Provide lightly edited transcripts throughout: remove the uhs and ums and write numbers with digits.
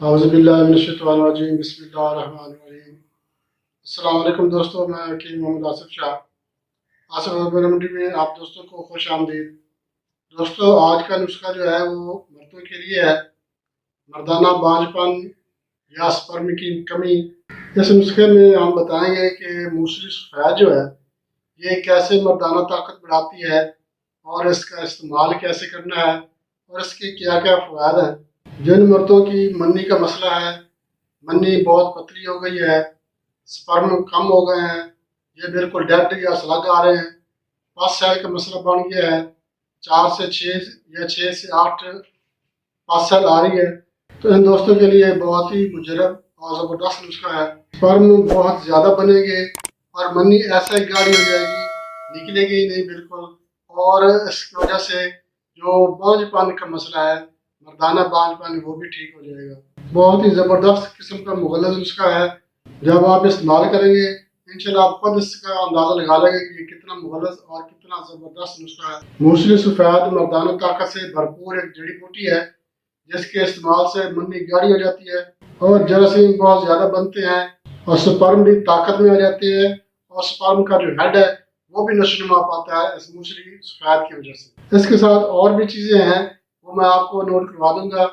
औज़ुबिल्लाहिमिनश्शैतानिर्रजीम बिस्मिल्लाहिर्रहमानिर्रहीम। अस्सलाम वालेकुम दोस्तों, मैं वकील मोहम्मद आसिफ शाह आसिफ हर्बल रेमेडी में आप दोस्तों को खुश आमदीद। दोस्तों, आज का नुस्खा जो है वो मर्दों के लिए है। मर्दाना बांझपन या स्पर्म की कमी। इस नुस्खे में हम बताएंगे कि मूसली सफ़ेद जो है ये कैसे मर्दाना ताकत बढ़ाती है और इसका इस्तेमाल कैसे करना है और इसके क्या क्या फ़वाद हैं। जिन मर्दों की मन्नी का मसला है, मन्नी बहुत पतली हो गई है, स्पर्म कम हो गए हैं, ये बिल्कुल डेड या स्लग आ रहे हैं, पस सेल का मसला बन गया है, 4 से 6 या 6 से 8 पस सेल आ रही है, तो इन दोस्तों के लिए बहुत ही मुजरब और ज़बरदस्त नुस्खा है। स्पर्म बहुत ज़्यादा बनेंगे और मन्नी ऐसा ही गाढ़ी हो जाएगी, निकलेगी ही नहीं बिल्कुल, और इसकी वजह से जो बांझपन का मसला है, मर्दाना बांझपन, वो भी ठीक हो जाएगा। बहुत ही ज़बरदस्त किस्म का मुगल्लज़ नुस्खा है। जब आप इस्तेमाल करेंगे इंशाल्लाह आप खुद इसका अंदाज़ा लगा लेंगे कि ये कितना मुगल्लज़ और कितना ज़बरदस्त नुस्खा है। मूसली सफ़ेद मर्दाना ताकत से भरपूर एक जड़ी बूटी है जिसके इस्तेमाल से मन्नी गाढ़ी हो जाती है और जरासीम बहुत ज़्यादा बनते हैं और स्पर्म भी ताकत में आ जाते हैं और स्पर्म का जो हेड है वो भी नशोनुमा पाता है इस मूसली सफ़ेद की वजह से। इसके साथ और भी चीज़ें हैं, वो मैं आपको नोट करवा दूंगा।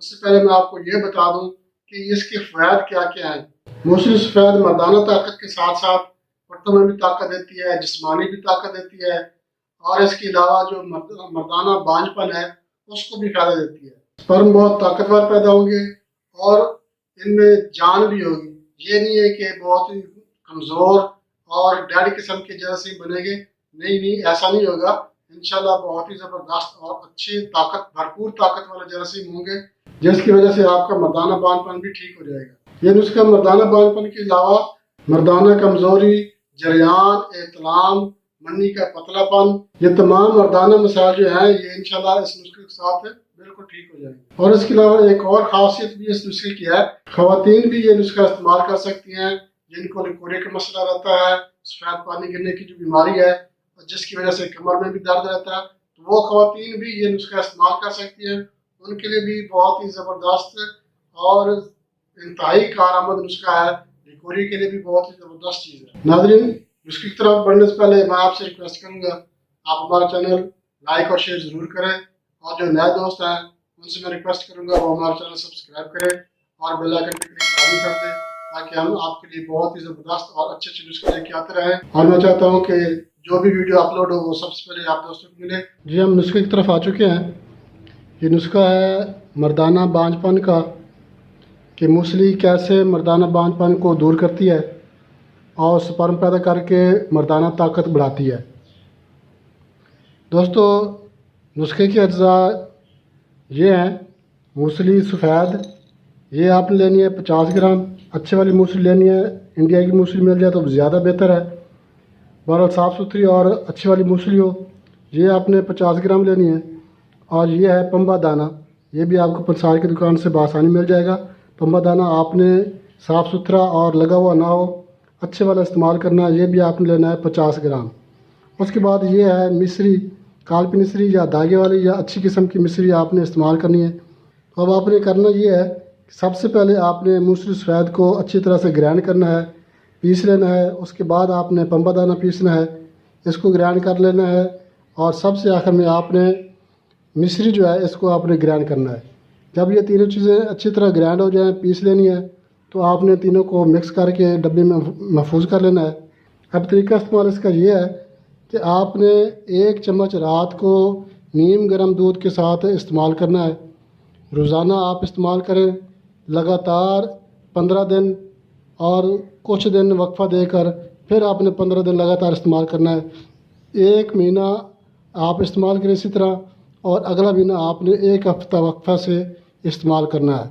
उससे पहले मैं आपको ये बता दूं कि इसके फ़वाद क्या क्या हैं। मूसली सफ़ेद मर्दाना ताकत के साथ साथ पट्टों में भी ताकत देती है, जिस्मानी भी ताकत देती है और इसके अलावा जो मर्दाना बांझपन है उसको भी फ़ायदा देती है। स्पर्म बहुत ताकतवर पैदा होंगे और इनमें जान भी होगी। ये नहीं है कि बहुत ही कमज़ोर और डेड किस्म के जरासीम बनेंगे, नहीं, ऐसा नहीं होगा। इंशाल्लाह बहुत ही ज़बरदस्त और अच्छी ताकत, भरपूर ताकत वाले जरासीम होंगे जिसकी वजह से आपका मर्दाना बांझपन भी ठीक हो जाएगा। ये नुस्खा मर्दाना बांझपन के अलावा मर्दाना कमज़ोरी, जरियान, एतलाम, मन्नी का पतलापन, ये तमाम मर्दाना मसाइल जो हैं ये इंशाल्लाह इस नुस्खे के साथ बिल्कुल ठीक हो जाएंगे। और इसके अलावा एक और खासियत भी इस नुस्खे की है, ख़वातीन भी ये नुस्खा इस्तेमाल कर सकती हैं जिनको लिकोरे का मसला रहता है, सफ़ेद पानी गिरने की जो बीमारी है जिसकी वजह से कमर में भी दर्द रहता है, तो वो ख़वातीन भी ये नुस्खा इस्तेमाल कर सकती हैं। उनके लिए भी बहुत ही ज़बरदस्त और इंतहाई कारआमद नुस्खा है। लिकोरी के लिए भी बहुत ही ज़बरदस्त चीज़ है। नाज़रीन, नुस्खे की तरफ बढ़ने से पहले मैं आपसे रिक्वेस्ट करूँगा आप हमारा चैनल लाइक और शेयर ज़रूर करें और जो नए दोस्त हैं उनसे मैं रिक्वेस्ट करूँगा वो हमारा चैनल सब्सक्राइब करें और बेल आइकन पर क्लिक लाजमी कर दें ताकि हम आपके लिए बहुत ही ज़बरदस्त और अच्छे अच्छे नुस्खे लेके आते रहें। और मैं चाहता हूँ कि जो भी वीडियो अपलोड हो वो सबसे पहले आप दोस्तों को मिले। जी, हम नुस्खे की तरफ आ चुके हैं। ये नुस्खा है मर्दाना बांझपन का, कि मूसली कैसे मर्दाना बांझपन को दूर करती है और स्पर्म पैदा करके मर्दाना ताकत बढ़ाती है। दोस्तों, नुस्खे के अज्जा ये हैं। मूसली सफ़ेद ये आपने लेनी है 50 ग्राम। अच्छे वाली मूसली लेनी है, इंडिया की मूसली मिल जाए तो ज़्यादा बेहतर है। बहरहाल साफ़ सुथरी और अच्छी वाली मूसली हो, ये आपने 50 ग्राम लेनी है। और ये है पंबा दाना, ये भी आपको पंसार की दुकान से बआसानी मिल जाएगा। पंबा दाना आपने साफ़ सुथरा और लगा हुआ ना हो, अच्छे वाला इस्तेमाल करना है। ये भी आपने लेना है 50 ग्राम। उसके बाद ये है मिश्री, कालपी मिश्री या धागे वाली या अच्छी किस्म की मिश्री आपने इस्तेमाल करनी है। तो अब आपने करना ये है, सबसे पहले आपने मूसली सफ़ेद को अच्छी तरह से ग्राइंड करना है, पीस लेना है। उसके बाद आपने पंबा दाना पीसना है, इसको ग्राइंड कर लेना है। और सबसे आखिर में आपने मिश्री जो है इसको आपने ग्राइंड करना है। जब ये तीनों चीज़ें अच्छी तरह ग्राइंड हो जाएं, पीस लेनी है, तो आपने तीनों को मिक्स करके डब्बे में महफूज कर लेना है। अब तरीका इस्तेमाल इसका ये है कि आपने 1 चम्मच रात को नीम गर्म दूध के साथ इस्तेमाल करना है। रोज़ाना आप इस्तेमाल करें, लगातार 15 दिन और कुछ दिन वक्फ़ा देकर फिर आपने 15 दिन लगातार इस्तेमाल करना है। 1 महीना आप इस्तेमाल करें इसी तरह, और अगला महीना आपने 1 हफ़्ता वक्फ़ा से इस्तेमाल करना है।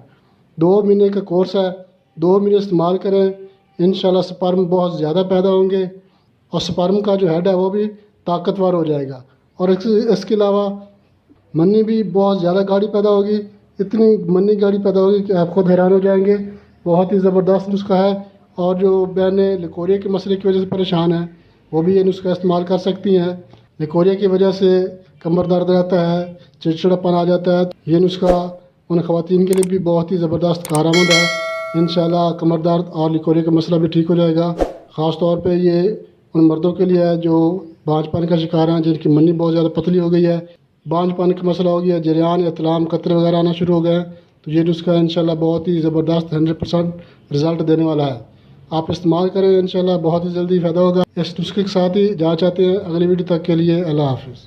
2 महीने का कोर्स है, 2 महीने इस्तेमाल करें, इंशाल्लाह स्पर्म बहुत ज़्यादा पैदा होंगे और स्पर्म का जो हेड है वो भी ताकतवर हो जाएगा। और इसके अलावा मन्नी भी बहुत ज़्यादा गाढ़ी पैदा होगी, इतनी मन्नी गाढ़ी पैदा होगी कि आप खुद हैरान हो जाएंगे। बहुत ही ज़बरदस्त नुस्खा है। और जो बहनें लिकोरिया के मसले की वजह से परेशान हैं वो भी ये नुस्खा इस्तेमाल कर सकती हैं। लिकोरिया की वजह से कमर दर्द रहता है, चिड़चिड़ापन आ जाता है, ये नुस्खा ان خواتین کے لیے بھی بہت ہی زبردست کارآمد ہے. انشاءاللہ کمر درد اور لکورے کا مسئلہ بھی ٹھیک ہو جائے گا. خاص طور پہ یہ ان مردوں کے لیے ہے جو بانجھ پن کا شکار ہیں، جن کی منی بہت زیادہ پتلی ہو گئی ہے، بانجھ پن کا مسئلہ ہو گیا، جریان یا تلام قطرے وغیرہ آنا شروع ہو گئے ہیں. تو یہ نسخہ انشاءاللہ بہت ہی زبردست 100% رزلٹ دینے والا ہے. آپ استعمال کریں، انشاءاللہ بہت ہی جلدی فائدہ ہوگا. اس نسخے کے ساتھ ہی جا چاہتے ہیں. اگلی ویڈیو تک کے لیے اللہ حافظ.